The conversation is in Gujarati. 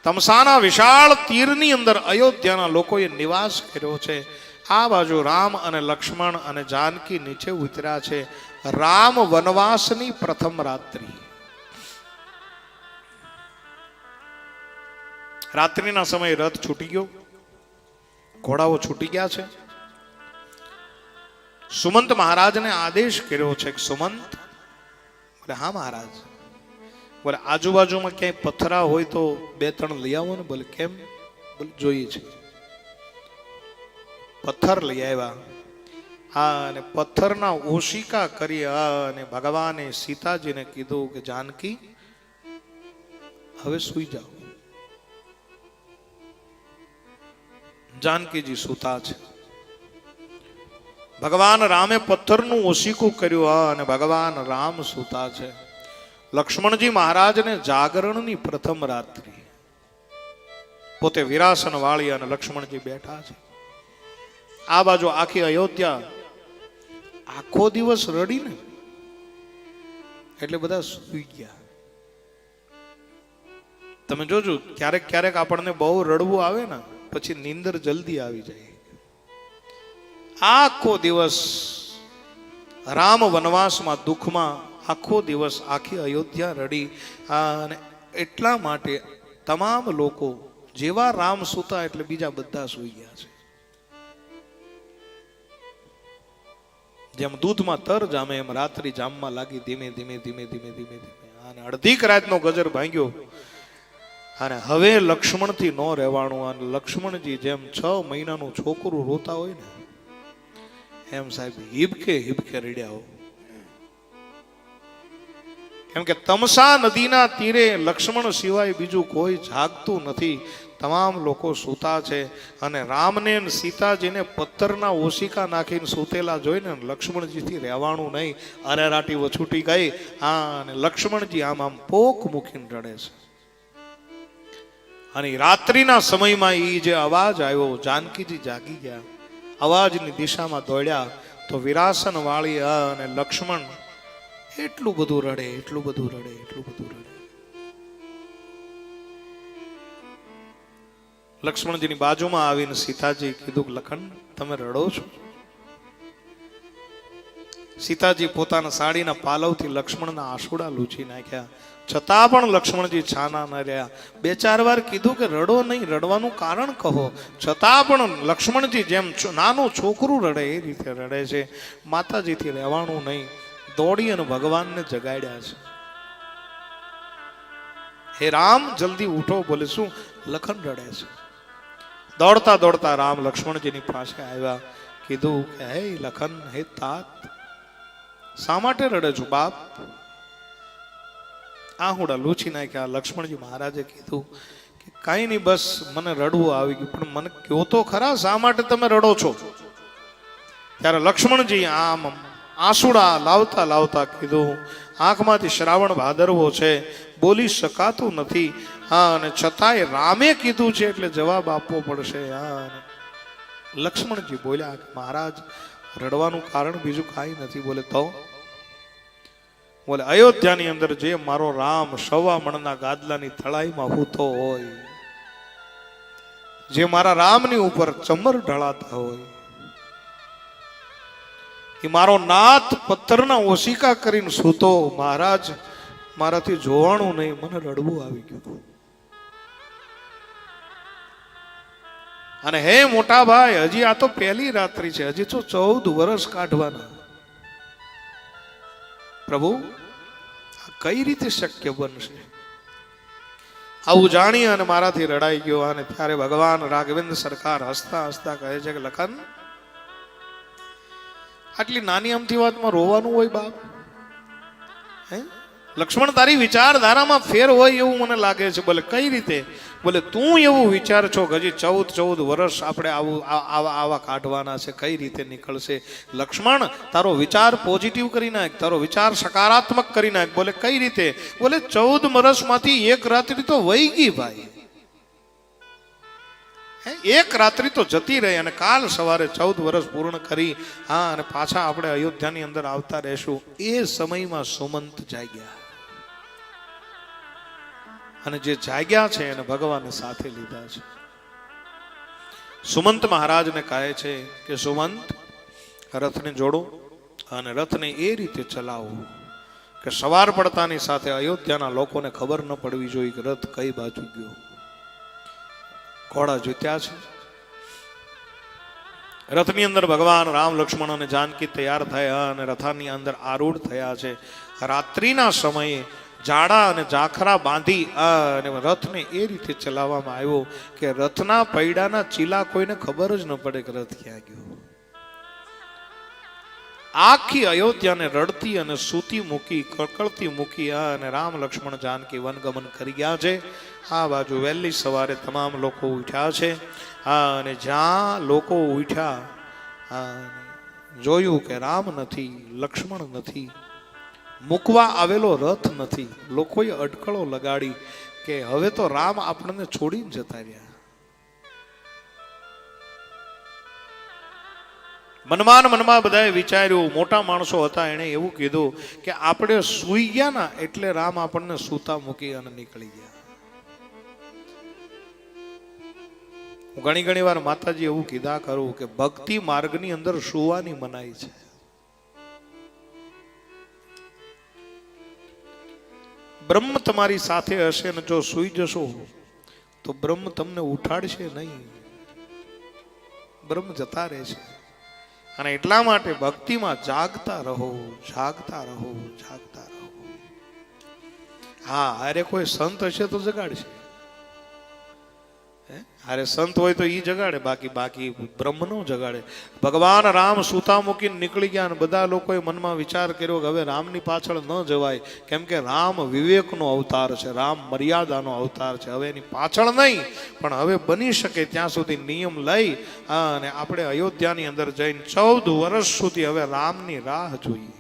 તમસાના વિશાળ તીરની અંદર અયોધ્યાના લોકોએ નિવાસ કર્યો છે. આ બાજુ રામ અને લક્ષ્મણ અને જાનકી નીચે ઉતર્યા છે. રામ વનવાસની પ્રથમ રાત્રિ. રાત્રિના સમયે રથ છૂટી ગયો, ઘોડાઓ છૂટી ગયા છે. સુમંત મહારાજને આદેશ કર્યો છે કે સુમંત, બોલે હા મહારાજ. બોલે આજુબાજુમાં ક્યાંય પથરા હોય તો 2-3 લઈ આવો ને. બોલે કેમ? બોલે જોઈએ છે. પથ્થર લઈ આવ્યા. અને પથ્થરના ઓશિકા કરી અને ભગવાને સીતાજીને કીધું કે જાનકી હવે સૂઈ જાઓ. જાનકીજી સૂતા છે. ભગવાન રામે પથ્થરનું ઓશિકું કર્યું અને ભગવાન રામ સૂતા છે. લક્ષ્મણજી મહારાજને જાગરણની પ્રથમ રાત્રિ. પોતે વિરાસન વાળી અને લક્ષ્મણજી બેઠા છે. આ બાજુ આખી અયોધ્યા આખો દિવસ રડીને એટલે બધા સૂઈ ગયા. તમે જોજો ક્યારેક ક્યારેક આપણને બહુ રડવું આવે ને પછી નીંદર જલ્દી આવી જાય. આખો દિવસ રામ વનવાસમાં દુઃખમાં આખો દિવસ આખી અયોધ્યા રડી. અને એટલા માટે તમામ લોકો જેવા રામ સૂતા એટલે બીજા બધા સૂઈ ગયા છે. જેમ દૂધમાં તર જામે એમ રાત્રિ જામમાં લાગી. ધીમે ધીમે ધીમે ધીમે ધીમે ધીમે અને અડધીક રાતનો ગજર ભાંગ્યો. અને હવે લક્ષ્મણથી ન રહેવાનું. અને લક્ષ્મણજી જેમ 6 મહિનાનું છોકરું રોતા હોય ને એમ સાહેબ હિબકે હિબકે રડ્યા હો. કેમ કે તમસા નદીના તીરે લક્ષ્મણ સિવાય બીજું કોઈ જાગતું નથી. તમામ લોકો સૂતા છે. અને રામને સીતાજીને પથ્થરના ઓશિકા નાખીને સૂતેલા જોઈને લક્ષ્મણજીથી રહેવાનું નહીં. અરેરાટી વછૂટી ગઈ. અને લક્ષ્મણજી આમ આમ પોક મૂકીને રડે છે. અને રાત્રિના સમયમાં એ જે અવાજ આવ્યો, જાનકીજી જાગી ગયા. અવાજની દિશામાં દોડ્યા તો વિરાસન વાળી અને લક્ષ્મણ એટલું બધું રડે, એટલું બધું રડે, એટલું બધું રડે. લક્ષ્મણજીની બાજુમાં આવીને સીતાજી કીધું કે લખન તમે રડો છો? સીતાજી પોતાના સાડીના પાલવથી લક્ષ્મણના આંસુડા લૂછી નાખ્યા. છતાં પણ લક્ષ્મણજી છાના ન રહ્યા. 2-4 વાર કીધું કે રડો નહીં, રડવાનું કારણ કહો. છતાં પણ લક્ષ્મણજી જેમ નાનું છોકરું રડે એ રીતે રડે છે. માતાજીથી રહેવાનું નહીં. દોડી અને ભગવાનને જગાડ્યા છે. હે રામ જલ્દી ઉઠો. બોલે શું? લખન રડે છે. દોડતા દોડતા રામ લક્ષ્મણજીની પાસે આવ્યા. કીધું કે હે લખન, હે તાત, શા માટે રડે છો બાપ? આહુડા લૂછી નાખ્યા. લક્ષ્મણજી મહારાજે કીધું કે કાંઈ નહીં, બસ મને રડવું આવી ગયું, પણ મને કહો તો ખરા શા માટે તમે રડો છો? ત્યારે લક્ષ્મણજી આમ આંસુડા લાવતા લાવતા કીધું આંખમાંથી શ્રાવણ ભાદરવો છે, બોલી શકાતું નથી. અને છતાંય રામે કીધું છે એટલે જવાબ આપવો પડશે. લક્ષ્મણજી બોલ્યા કે મહારાજ રડવાનું કારણ બીજું કાંઈ નથી. બોલે તો? બોલે અયોધ્યાની અંદર જે મારો રામ 1.25 મણના ગાદલાની થળાઈમાં હૂતો હોય, જે મારા રામની ઉપર ચમર ઢળાતા હોય, એ મારો નાથ પથ્થરના ઓશિકા કરીને સૂતો. મહારાજ મારાથી જોવાનું નહીં, મને રડવું આવી ગયું. અને હે મોટા ભાઈ, હજી આ તો પહેલી રાત્રિ છે, હજી તો 14 વર્ષ કાઢવાના. પ્રભુ આ કઈ રીતે શક્ય બનશે? આવું જાણી અને મારાથી રડાઈ ગયો. અને ત્યારે ભગવાન રાઘવેન્દ્ર સરકાર હસતા હસતા કહે છે કે લખન, આટલી નાની અમથી વાતમાં રોવાનું હોય બાપ? હે લક્ષ્મણ, તારી વિચારધારામાં ફેર હોય એવું મને લાગે છે. બોલે કઈ રીતે? બોલે તું એવું વિચાર છો કે હજી 14 વર્ષ આપણે આવા કાઢવાના છે, કઈ રીતે નીકળશે? લક્ષ્મણ, તારો વિચાર પોઝિટિવ કરી નાખ, તારો વિચાર સકારાત્મક કરી નાખ. બોલે કઈ રીતે? બોલે 14 વર્ષમાંથી એક રાત્રિ તો વહી ગઈ ભાઈ. એક રાત્રિ તો જતી રહી અને કાલ સવારે 14 વર્ષ પૂર્ણ કરી અને પાછા આપણે અયોધ્યાની અંદર આવતા રહેશું. એ સમયમાં સુમંત જાગ્યા. અને જે જાગ્યા છે એને ભગવાને સાથે લીધા છે. સુમંત મહારાજને કહે છે કે સુમંત, રથને જોડો અને રથને એ રીતે ચલાવો કે સવાર પડતાની સાથે અયોધ્યાના લોકોને ખબર ન પડવી જોઈએ કે રથ કઈ બાજુ ગયો. ઘોડા જીત્યા છે. રથની અંદર ભગવાન રામ, લક્ષ્મણ અને જાનકી તૈયાર થયા અને રથની અંદર આરૂઢ થયા છે. રાત્રિના સમયે જાડા અને જાખરા બાંધી અને રથને એ રીતે ચલાવવામાં આવ્યો કે રથના પૈડાના ચીલા કોઈને ખબર જ ન પડે કે રથ ક્યાં ગયો. આખી અયોધ્યાને રડતી અને સૂતી મૂકી, કળકળતી મૂકી અને રામ, લક્ષ્મણ, જાનકી વનગમન કરી ગયા છે. આ બાજુ વહેલી સવારે તમામ લોકો ઉઠ્યા છે અને જ્યાં લોકો ઉઠ્યા જોયું કે રામ નથી, લક્ષ્મણ નથી, મૂકવા આવેલો રથ નથી. લોકોએ અટકળો લગાડી કે હવે તો રામ આપણને છોડીને જતા રહ્યા. મનમાં બધાએ વિચાર્યું, મોટા માણસો હતા એણે એવું કીધું કે આપણે સૂઈ ગયા ના એટલે રામ આપણને સૂતા મૂકી અને નીકળી ગયા. હું ઘણી વાર માતાજી એવું કીધા કરું કે ભક્તિ માર્ગની અંદર સુવાની મનાઈ છે. બ્રહ્મ તમારી સાથે હશે ને જો સૂઈ જશો તો બ્રહ્મ તમને ઉઠાડશે નહીં, બ્રહ્મ જતા રહેશે. અને એટલા માટે ભક્તિમાં જાગતા રહો, જાગતા રહો, જાગતા રહો. હા, અરે કોઈ સંત હશે તો જગાડશે. અરે સંત હોય તો ઈ જગાડે, બાકી બ્રહ્મ નો જગાડે. ભગવાન રામ સૂતા મૂકીને નીકળી ગયા અને બધા લોકોએ મનમાં વિચાર કર્યો કે હવે રામની પાછળ ન જવાય, કેમ કે રામ વિવેકનો અવતાર છે, રામ મર્યાદાનો અવતાર છે. હવે એની પાછળ નહીં, પણ હવે બની શકે ત્યાં સુધી નિયમ લઈ અને આપણે અયોધ્યાની અંદર જઈને 14 વર્ષ સુધી હવે રામની રાહ જોઈએ.